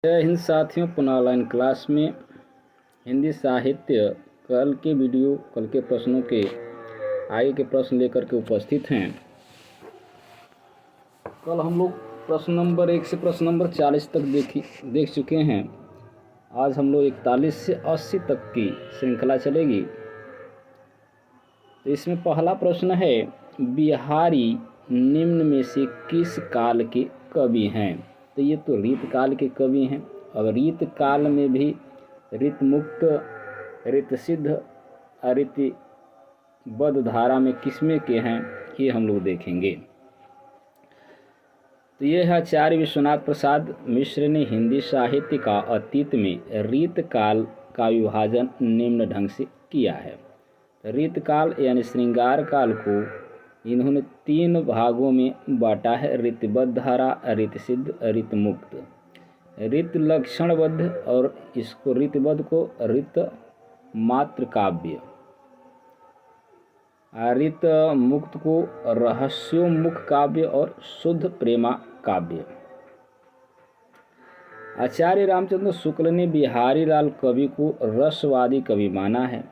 जय हिंद साथियों, पुनः ऑनलाइन क्लास में हिंदी साहित्य कल के प्रश्नों के आगे के प्रश्न लेकर के उपस्थित हैं। कल हम लोग प्रश्न नंबर 1 से प्रश्न नंबर 40 तक देख चुके हैं। आज हम लोग 41 से 80 तक की श्रृंखला चलेगी। तो इसमें पहला प्रश्न है, बिहारी निम्न में से किस काल के कवि हैं? तो ये तो रीत काल के कवि हैं। अब रीत काल में भी रीत मुक्त, रीत सिद्ध, अरीतिबद्ध धारा में किसमें के हैं, ये हम लोग देखेंगे। तो ये है आचार्य विश्वनाथ प्रसाद मिश्र ने हिंदी साहित्य का अतीत में रीत काल का विभाजन निम्न ढंग से किया है। रीत काल यानी श्रृंगार काल को इन्होंने 3 भागों में बांटा है: रीतिबद्ध धारा, रीत सिद्ध, रीत मुक्त। रीत लक्षणबद्ध और इसको रीतिबद्ध को रीत मात्र काव्य, रीत मुक्त को रहस्योन्मुख काव्य और शुद्ध प्रेमा काव्य। आचार्य रामचंद्र शुक्ल ने बिहारी लाल कवि को रसवादी कवि माना है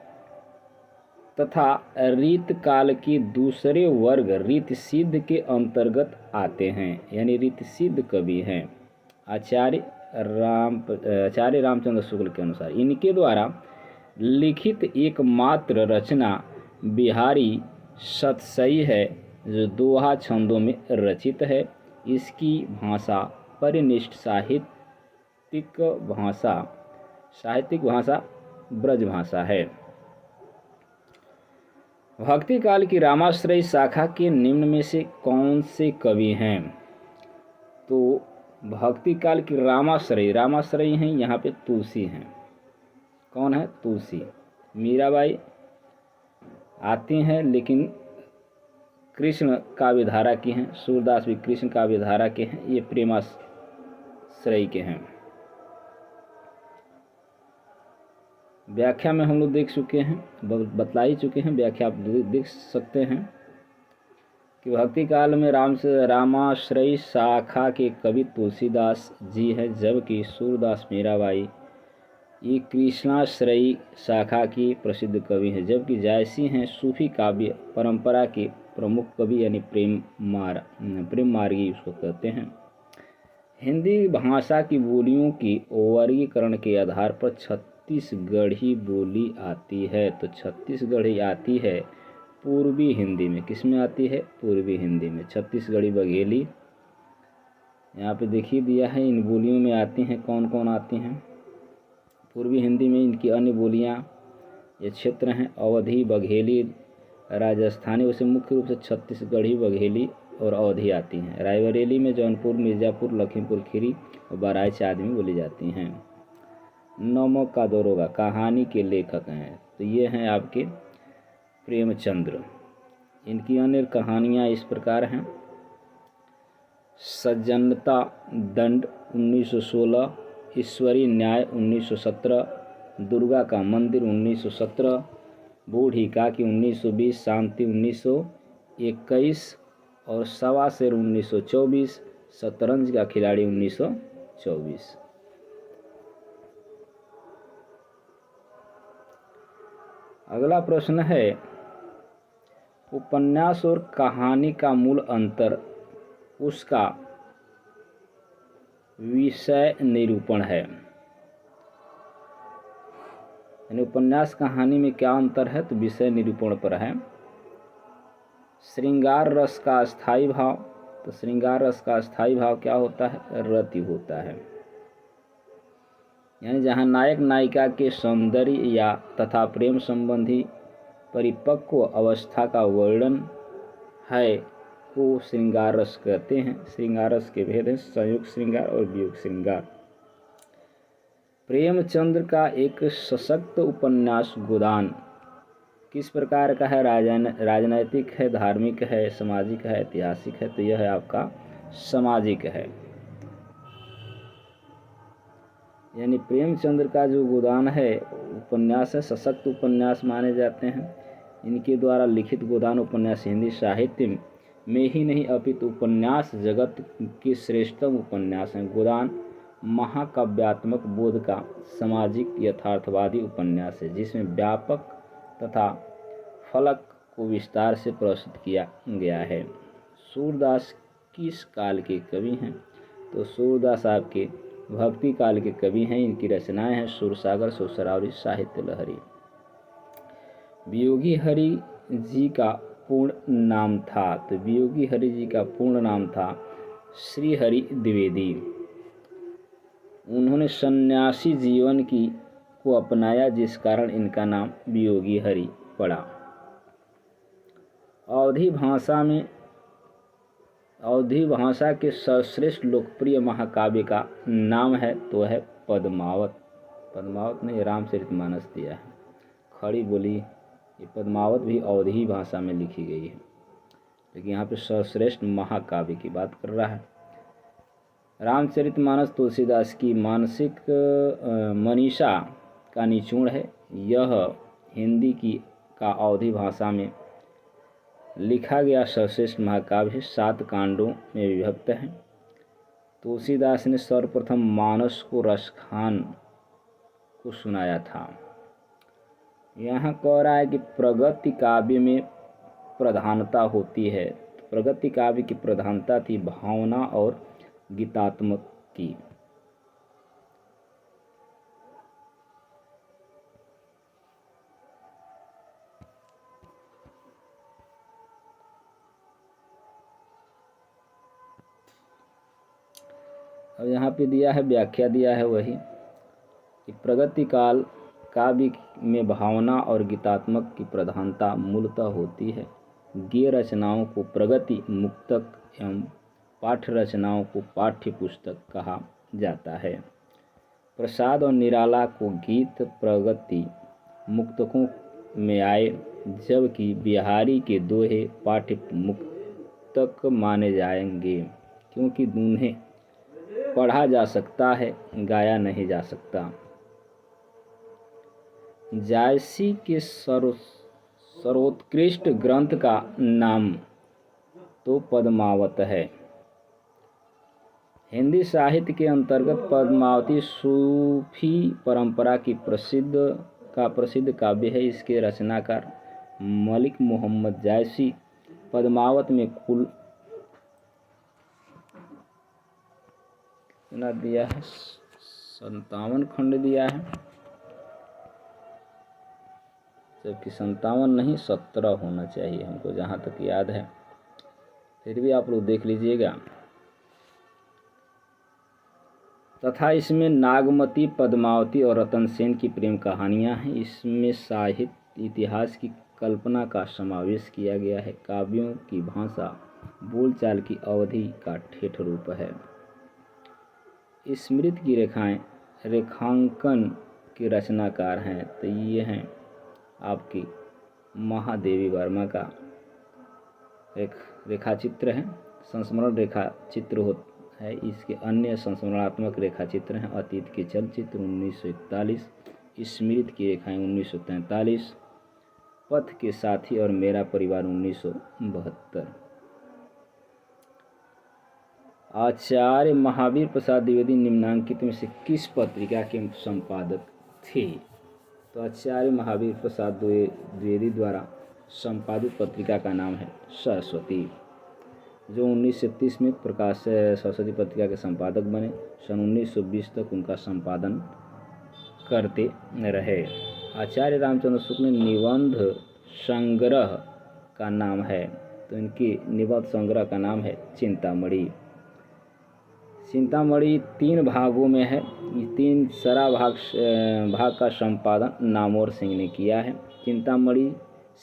तथा रीत काल के दूसरे वर्ग रीत सिद्ध के अंतर्गत आते हैं, यानी रीत सिद्ध कवि हैं। आचार्य रामचंद्र शुक्ल के अनुसार इनके द्वारा लिखित एकमात्र रचना बिहारी शतसई है, जो दोहा छंदों में रचित है। इसकी भाषा परिनिष्ठ साहित्यिक भाषा ब्रज भाषा है। भक्ति काल की रामाश्रयी शाखा के निम्न में से कौन से कवि हैं? तो भक्ति काल की रामाश्रयी हैं, यहाँ पे तुलसी हैं। कौन है? तुलसी। मीराबाई आती हैं लेकिन कृष्ण काव्यधारा की हैं। सूरदास भी कृष्ण काव्यधारा के हैं। ये प्रेमाश्रयी के हैं। व्याख्या में हम लोग देख चुके हैं, बतला ही चुके हैं। व्याख्या आप देख सकते हैं कि भक्ति काल में रामाश्रयी शाखा के कवि तुलसीदास जी हैं, जबकि सूरदास मीराबाई ये कृष्णाश्रयी शाखा की प्रसिद्ध कवि हैं। जबकि जायसी हैं सूफी काव्य परंपरा के प्रमुख कवि, यानी प्रेम मार्गी उसको कहते हैं। हिंदी भाषा की बोलियों की वर्गीकरण के आधार पर छत्तीसगढ़ी बोली आती है। तो छत्तीसगढ़ी आती है पूर्वी हिंदी में। किस में आती है? पूर्वी हिंदी में। छत्तीसगढ़ी, बघेली यहाँ पे देखिए दिया है। इन बोलियों में आती हैं। कौन कौन आती हैं पूर्वी हिंदी में? इनकी अन्य बोलियाँ ये क्षेत्र हैं अवधी, बघेली, राजस्थानी। वैसे मुख्य रूप से छत्तीसगढ़ी, बघेली और अवधी आती हैं। रायबरेली में जौनपुर, मिर्ज़ापुर, लखीमपुर खीरी और बहराइच आदि में बोली जाती हैं। नमक का दरोगा कहानी के लेखक हैं। तो ये हैं आपके प्रेमचंद्र। इनकी अन्य कहानियाँ इस प्रकार हैं: सज्जनता दंड 1916, ईश्वरी न्याय 1917, दुर्गा का मंदिर 1917, बूढ़ी काकी 1920, शांति 1921 और सवा शेर 1924, शतरंज का खिलाड़ी 1924। अगला प्रश्न है, उपन्यास और कहानी का मूल अंतर उसका विषय निरूपण है। यानी उपन्यास कहानी में क्या अंतर है? तो विषय निरूपण पर है। श्रृंगार रस का स्थायी भाव। तो श्रृंगार रस का स्थायी भाव क्या होता है? रति होता है। यानी जहाँ नायक नायिका के सौंदर्य या तथा प्रेम संबंधी परिपक्व अवस्था का वर्णन है को श्रृंगार रस कहते हैं। श्रृंगार रस के भेद हैं संयुक्त श्रृंगार और वियोग श्रृंगार। प्रेमचंद्र का एक सशक्त उपन्यास गोदान किस प्रकार का है? राजनैतिक है, धार्मिक है, सामाजिक है, ऐतिहासिक है? तो यह है आपका सामाजिक है। यानी प्रेमचंद्र का जो गोदान है उपन्यास है, सशक्त उपन्यास माने जाते हैं। इनके द्वारा लिखित गोदान उपन्यास हिंदी साहित्य में ही नहीं अपितु उपन्यास जगत के श्रेष्ठतम उपन्यास हैं। गोदान महाकाव्यात्मक बोध का सामाजिक यथार्थवादी उपन्यास है, जिसमें व्यापक तथा फलक को विस्तार से प्रस्तुत किया गया है। सूरदास किस काल के कवि हैं? तो सूरदास आपके भक्ति काल के कवि हैं। इनकी रचनाएं हैं सुरसागर, सुरसरावली, साहित्य लहरी। वियोगी हरि जी का पूर्ण नाम था, तो वियोगी हरि जी का पूर्ण नाम था श्री हरि द्विवेदी। उन्होंने सन्यासी जीवन को अपनाया, जिस कारण इनका नाम वियोगी हरि पड़ा। अवधी भाषा के सर्वश्रेष्ठ लोकप्रिय महाकाव्य का नाम है तो है पद्मावत। पद्मावत ने रामचरितमानस दिया है। खड़ी बोली ये पद्मावत भी अवधी भाषा में लिखी गई है, लेकिन यहाँ पे सर्वश्रेष्ठ महाकाव्य की बात कर रहा है। रामचरितमानस तुलसीदास की मानसिक मनीषा का निचोड़ है। यह हिंदी का अवधी भाषा में लिखा गया सर्वश्रेष्ठ महाकाव्य है। 7 कांडों में विभक्त है। तुलसीदास ने सर्वप्रथम मानस को रसखान को सुनाया था। यहाँ कह रहा है कि प्रगति काव्य में प्रधानता होती है। प्रगति काव्य की प्रधानता थी भावना और गीतात्मक की। अब यहाँ पे दिया है, व्याख्या दिया है वही कि प्रगति काल काव्य में भावना और गीतात्मक की प्रधानता मूलतः होती है। गेय रचनाओं को प्रगति मुक्तक एवं पाठ्य रचनाओं को पाठ्य पुस्तक कहा जाता है। प्रसाद और निराला को गीत प्रगति मुक्तकों में आए, जबकि बिहारी के दोहे पाठ्य मुक्तक माने जाएंगे, क्योंकि उन्हें पढ़ा जा सकता है, गाया नहीं जा सकता। जायसी के सर्वोत्कृष्ट ग्रंथ का नाम तो पद्मावत है। हिंदी साहित्य के अंतर्गत पद्मावती सूफी परंपरा की प्रसिद्ध काव्य है। इसके रचनाकार मलिक मोहम्मद जायसी पद्मावत में कुल दिया है 57 खंड दिया है, जबकि 57 नहीं 17 होना चाहिए हमको जहाँ तक याद है, फिर भी आप लोग देख लीजिएगा। तथा इसमें नागमती, पद्मावती और रतन सेन की प्रेम कहानियाँ हैं। इसमें साहित्य इतिहास की कल्पना का समावेश किया गया है। काव्यों की भाषा बोलचाल की अवधि का ठेठ रूप है। स्मृति की रेखांकन के रचनाकार हैं तो ये हैं आपकी महादेवी वर्मा का रेखाचित्र है। संस्मरण रेखा चित्र है। इसके अन्य संस्मरणात्मक रेखा चित्र हैं अतीत के चलचित्र 1941, स्मृति की रेखाएं 1943, पथ के साथी और मेरा परिवार 1972। आचार्य महावीर प्रसाद द्विवेदी निम्नांकित में से किस पत्रिका के संपादक थे? तो आचार्य महावीर प्रसाद द्विवेदी द्वारा संपादित पत्रिका का नाम है सरस्वती, जो 1930 में प्रकाश सरस्वती पत्रिका के संपादक बने। सन 1920 तक उनका संपादन करते रहे। आचार्य रामचंद्र शुक्ल निबंध संग्रह का नाम है, तो इनके निबंध संग्रह का नाम है चिंतामणि। चिंतामणि 3 भागों में है। ये 3 सरा भाग का संपादन नामोर सिंह ने किया है। चिंतामणि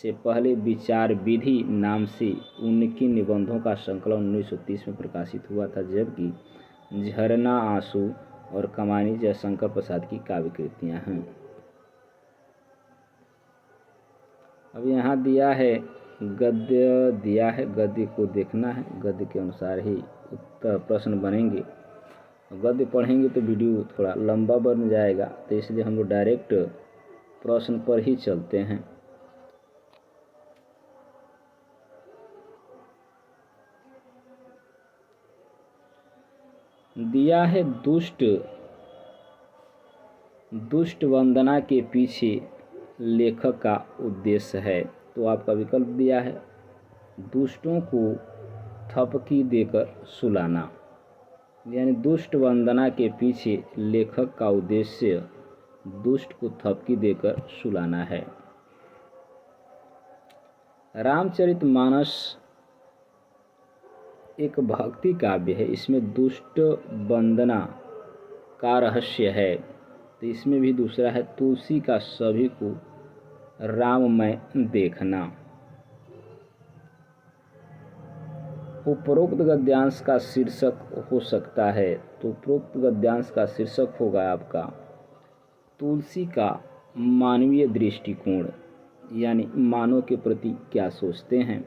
से पहले विचार विधि नाम से उनकी निबंधों का संकलन 1930 में प्रकाशित हुआ था, जबकि झरना आंसू और कमानी जयशंकर प्रसाद की काव्य कृतियाँ हैं। अब यहाँ दिया है गद्य दिया है, गद्य को देखना है, गद्य के अनुसार ही उत्तर प्रश्न बनेंगे। गद्य पढ़ेंगे तो वीडियो थोड़ा लंबा बन जाएगा, तो इसलिए हम लोग डायरेक्ट प्रश्न पर ही चलते हैं। दिया है दुष्ट वंदना के पीछे लेखक का उद्देश्य है। तो आपका विकल्प दिया है दुष्टों को थपकी देकर सुलाना, यानी दुष्ट वंदना के पीछे लेखक का उद्देश्य दुष्ट को थपकी देकर सुलाना है। रामचरितमानस एक भक्ति काव्य है, इसमें दुष्ट वंदना का रहस्य है। तो इसमें भी दूसरा है तुलसी का सभी को राममय देखना। उपरोक्त गद्यांश का शीर्षक हो सकता है, तो उपरोक्त गद्यांश का शीर्षक होगा आपका तुलसी का मानवीय दृष्टिकोण, यानी मानव के प्रति क्या सोचते हैं।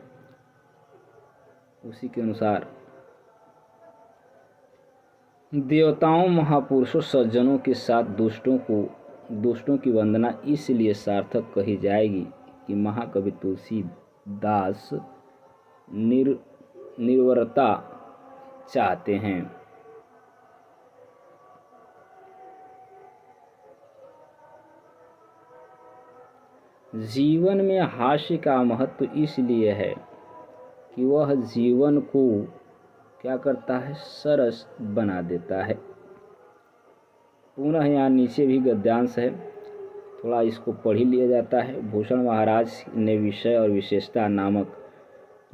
उसी के अनुसार देवताओं, महापुरुषों, सज्जनों के साथ दुष्टों की वंदना इसलिए सार्थक कही जाएगी कि महाकवि तुलसीदास निर्वरता चाहते हैं। जीवन में हास्य का महत्व इसलिए है कि वह जीवन को क्या करता है, सरस बना देता है। पुनः यहाँ नीचे भी गद्यांश है, थोड़ा इसको पढ़ ही लिया जाता है। भूषण महाराज ने विषय और विशेषता नामक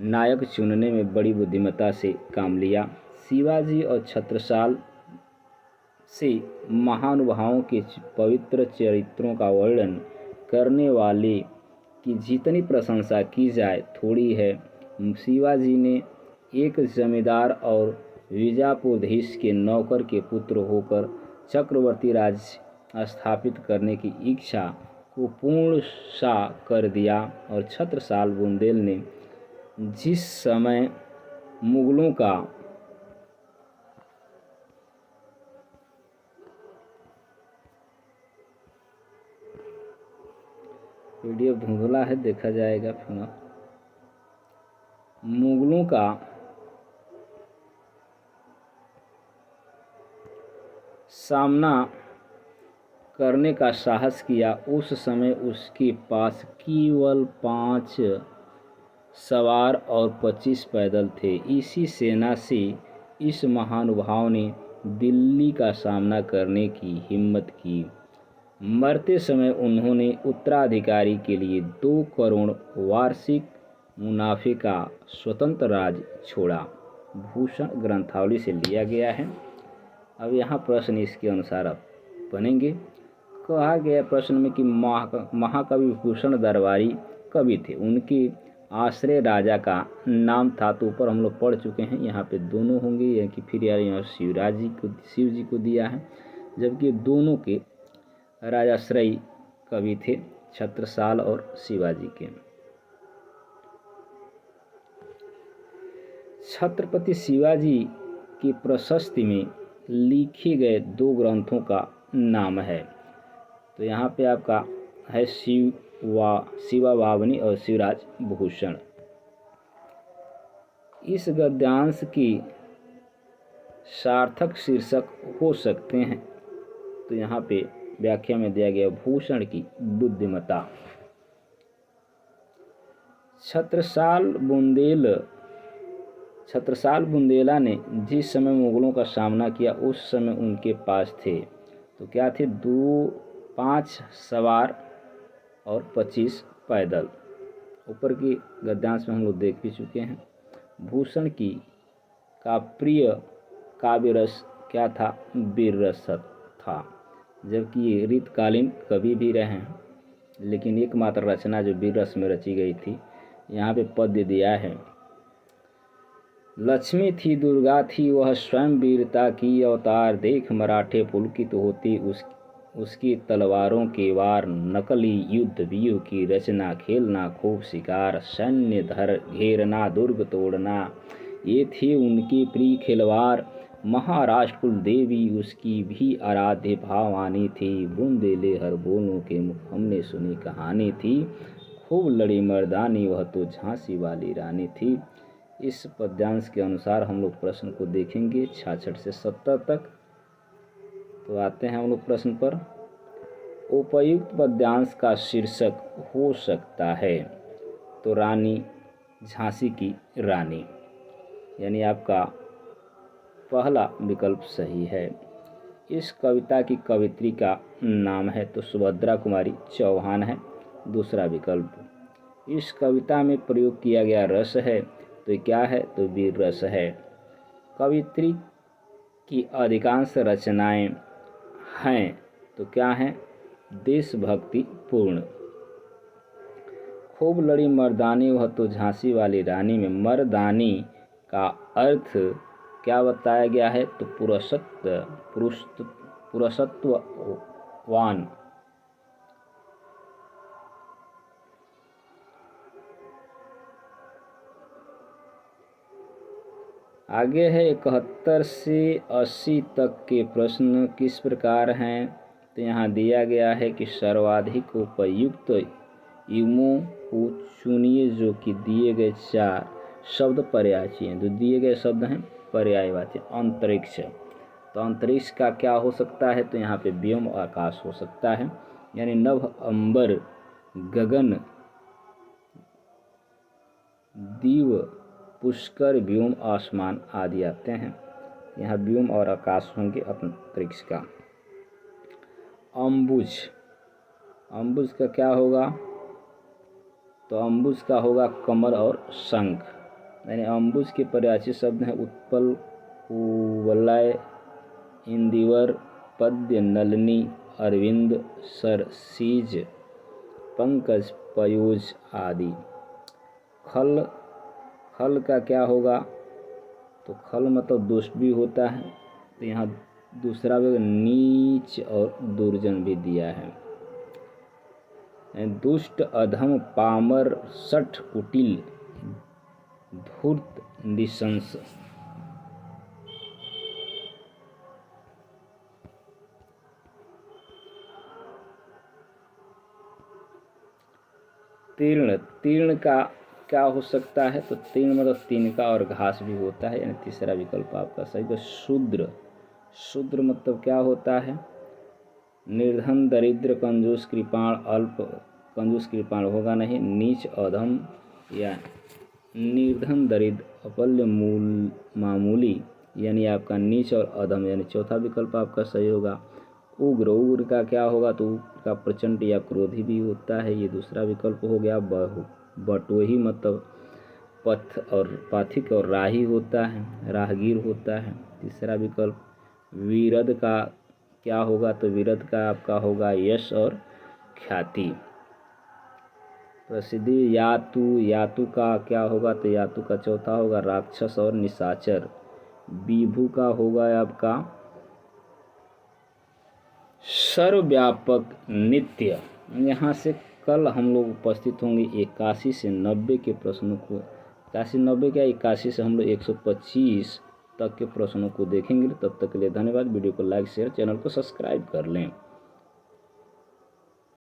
नायक चुनने में बड़ी बुद्धिमत्ता से काम लिया। शिवाजी और छत्रसाल से महानुभावों के पवित्र चरित्रों का वर्णन करने वाले की जितनी प्रशंसा की जाए थोड़ी है। शिवाजी ने एक जमींदार और विजापुरधीश के नौकर के पुत्र होकर चक्रवर्ती राज्य स्थापित करने की इच्छा को पूर्ण सा कर दिया। और छत्रसाल बुंदेल ने जिस समय मुगलों का पीडीएफ धुंधला है, देखा जाएगा फिर। मुगलों का सामना करने का साहस किया, उस समय उसके पास केवल 5 सवार और 25 पैदल थे। इसी सेना से इस महानुभाव ने दिल्ली का सामना करने की हिम्मत की। मरते समय उन्होंने उत्तराधिकारी के लिए 2 करोड़ वार्षिक मुनाफे का स्वतंत्र राज्य छोड़ा। भूषण ग्रंथावली से लिया गया है। अब यहाँ प्रश्न इसके अनुसार अब बनेंगे। कहा गया प्रश्न में कि महाकवि भूषण दरबारी कवि थे, उनके आश्रय राजा का नाम था। तो ऊपर हम लोग पढ़ चुके हैं, यहाँ पे दोनों होंगे, या कि फिर यार यहाँ शिव जी को दिया है, जबकि दोनों के राजाश्रयी कवि थे, छत्रसाल और शिवाजी के। छत्रपति शिवाजी की प्रशस्ति में लिखे गए 2 ग्रंथों का नाम है। तो यहाँ पे आपका है शिवा वावनी और शिवराज भूषण। इस गद्यांश की सार्थक शीर्षक हो सकते हैं। तो यहाँ पे व्याख्या में दिया गया भूषण की बुद्धिमत्ता। छत्रसाल बुंदेला ने जिस समय मुगलों का सामना किया उस समय उनके पास थे, तो क्या थे, 5 सवार और 25 पैदल। ऊपर की गद्यांश में हम लोग देख भी चुके हैं। भूषण का प्रिय काव्य रस क्या था, वीर रस था, जबकि ये रीतकालीन कवि भी रहे हैं, लेकिन एकमात्र रचना जो वीर रस में रची गई थी, यहाँ पे पद्य दिया है। लक्ष्मी थी दुर्गा थी वह स्वयं वीरता की अवतार, देख मराठे पुलकित होती उसकी तलवारों के वार, नकली युद्ध व्यूह की रचना, खेलना खूब शिकार, सैन्य धर घेरना दुर्ग तोड़ना, ये थे उनकी प्रिय खिलवाड़। महाराष्ट्र कुल देवी उसकी भी आराध्य भावानी थी, बुंदेले हर बोलों के मुख हमने सुनी कहानी थी, खूब लड़ी मर्दानी वह तो झांसी वाली रानी थी। इस पद्यांश के अनुसार हम लोग प्रश्न को देखेंगे 66 से 70 तक। तो आते हैं हम लोग प्रश्न पर। उपयुक्त पद्यांश का शीर्षक हो सकता है, तो रानी झांसी की रानी, यानी आपका पहला विकल्प सही है। इस कविता की कवित्री का नाम है, तो सुभद्रा कुमारी चौहान है, दूसरा विकल्प। इस कविता में प्रयोग किया गया रस है, तो क्या है, तो वीर रस है। कवित्री की अधिकांश रचनाएं हैं, तो क्या हैं, देशभक्ति पूर्ण। खूब लड़ी मर्दानी वह तो झांसी वाली रानी में मर्दानी का अर्थ क्या बताया गया है, तो पुरुषत्ववान। आगे है 71 से 80 तक के प्रश्न किस प्रकार हैं, तो यहाँ दिया गया है कि सर्वाधिक उपयुक्त युग्मों को चुनिए जो कि दिए गए 4 शब्द पर्यायवाची हैं। जो दिए गए शब्द हैं पर्यायवाची। अंतरिक्ष, तो अंतरिक्ष का क्या हो सकता है, तो यहाँ पे व्योम आकाश हो सकता है, यानी नभ अंबर गगन दीव पुष्कर व्योम आसमान आदि आते हैं। यहाँ व्योम और आकाश होंगे अंतरिक्ष का। अम्बुज, अम्बुज का क्या होगा, तो अम्बुज का होगा कमर और शंख, यानी अम्बुज के पर्यायवाची शब्द हैं उत्पल, कुवलय, इंदिवर, पद्य, नलिनी, अरविंद, सरसीज, पंकज, पयोज आदि। खल, खल का क्या होगा, तो खल मतलब दुष्ट भी होता है, तो यहाँ दूसरा भी नीच और दुर्जन भी दिया है। दुष्ट, अधम, पामर, सठ, कुटिल, धूर्त, निशंस। तीर्ण, तीर्ण का क्या हो सकता है, तो तीर्ण मतलब तिनका और घास भी होता है, यानी तीसरा विकल्प आपका सही। तो शूद्र, शूद्र मतलब क्या होता है, निर्धन, दरिद्र, कंजूस, कृपाण, अल्प, कंजूस कृपाण होगा नहीं, नीच, अधम या निर्धन, दरिद्र, अपल्य, मामूली, यानी आपका नीच और अधम, यानी चौथा विकल्प आपका सही होगा। उग्र, उग्र का क्या होगा, तो उग्र का प्रचंड या क्रोधी भी होता है, ये दूसरा विकल्प हो गया। बटोही मतलब पथ और पाथिक और राही होता है, राहगीर होता है, तीसरा विकल्प। वीरद का क्या होगा, तो वीरद का आपका होगा यश और ख्याति, प्रसिद्धि। यातु, यातु का क्या होगा, तो यातु का चौथा होगा राक्षस और निशाचर। विभु का होगा आपका सर्वव्यापक नित्य। यहाँ से कल हम लोग उपस्थित होंगे 81 से 90 के प्रश्नों को, 81 क्या 81 से हम लोग 125 तक के प्रश्नों को देखेंगे। तब तक के लिए धन्यवाद। वीडियो को लाइक शेयर, चैनल को सब्सक्राइब कर लें।